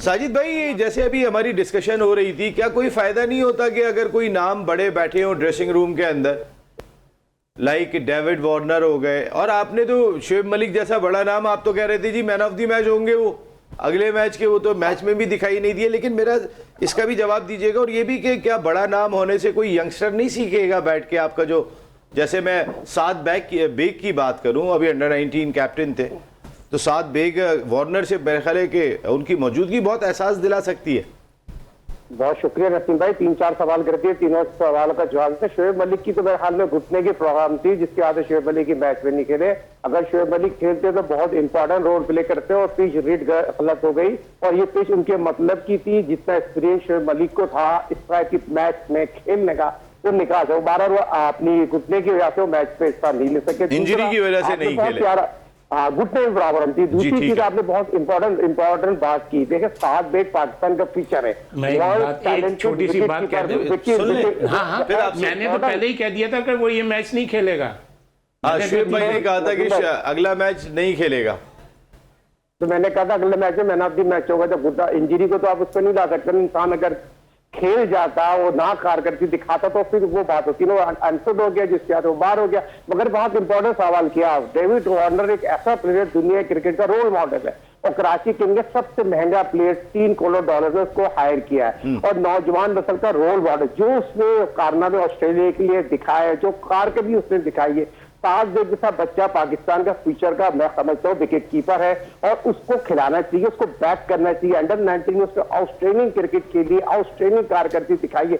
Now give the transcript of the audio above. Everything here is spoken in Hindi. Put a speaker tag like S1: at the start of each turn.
S1: साजिद भाई, जैसे अभी हमारी डिस्कशन हो रही थी, क्या कोई फायदा नहीं होता कि अगर कोई नाम बड़े बैठे हो ड्रेसिंग रूम के अंदर, लाइक डेविड वार्नर हो गए, और आपने तो शोएब मलिक जैसा बड़ा नाम, आप तो कह रहे थे जी मैन ऑफ द मैच होंगे वो अगले मैच के, वो तो मैच में भी दिखाई नहीं दिए। लेकिन मेरा इसका भी जवाब दीजिएगा, और ये भी कि क्या बड़ा नाम होने से कोई यंगस्टर नहीं सीखेगा बैठ के आपका, जो जैसे मैं साद बेग की बात करूं, अभी अंडर 19 कैप्टन थे, तो साद बेग वार्नर से मेरे ख्याल है कि उनकी मौजूदगी बहुत एहसास दिला सकती है।
S2: बहुत शुक्रिया नसीम भाई, 3-4 सवाल करती है, तीनों सवालों का जवाब है। शोएब मलिक की तो मेरे ख्याल में घुटने की प्रॉब्लम थी, जिसके बाद शोएब मलिक की मैच में नहीं खेले। अगर शोएब मलिक खेलते तो बहुत इंपॉर्टेंट रोल प्ले करते, और पिच रीड गलत हो गई, और ये पिच उनके मतलब की थी। जितना एक्सपीरियंस शोएब मलिक को था इस तरह की मैच में खेलने का, वो निकाल वो 12 अपनी घुटने की वजह से वो मैच पे हिस्सा नहीं ले सके,
S1: इंजरी की वजह से नहीं खेले।
S2: हाँ, घुटने में प्रॉब्लम थी। दूसरी चीज आपने बहुत इंपॉर्टेंट बात की, देखिए साद बेग पाकिस्तान का पिचर है।
S3: एक छोटी सी बात कह दूं, हाँ, मैंने तो पहले ही कह दिया था कि वो ये मैच नहीं खेलेगा।
S1: शोएब भाई ने कहा था कि अगला मैच नहीं खेलेगा,
S2: तो मैंने कहा था अगले मैच में मैन ऑफ द मैच होगा। जब इंजरी को तो आप उस पर नहीं ला सकते। इंसान अगर खेल जाता, वो ना कारकर्दगी दिखाता, तो फिर वो बात होती है, अनफिट हो गया, जिसके बाद वो बाहर हो गया। मगर बहुत इंपॉर्टेंट सवाल किया, डेविड वार्नर एक ऐसा प्लेयर दुनिया क्रिकेट का रोल मॉडल है, और कराची किंग ने सबसे महंगा प्लेयर $3 करोड़ में उसको हायर किया है, और नौजवान नस्ल का रोल मॉडल, जो उसने कारनामे ऑस्ट्रेलिया के लिए दिखाया है, जो कारकर्दगी उसने दिखाई है। साद बेग जैसा बच्चा पाकिस्तान का फ्यूचर का मैं समझता हूँ विकेट कीपर है, और उसको खिलाना चाहिए, उसको बैक करना चाहिए। अंडर 19 में उसने आउटस्टैंडिंग क्रिकेट के लिए आउटस्टैंडिंग कारकर्दगी दिखाई है।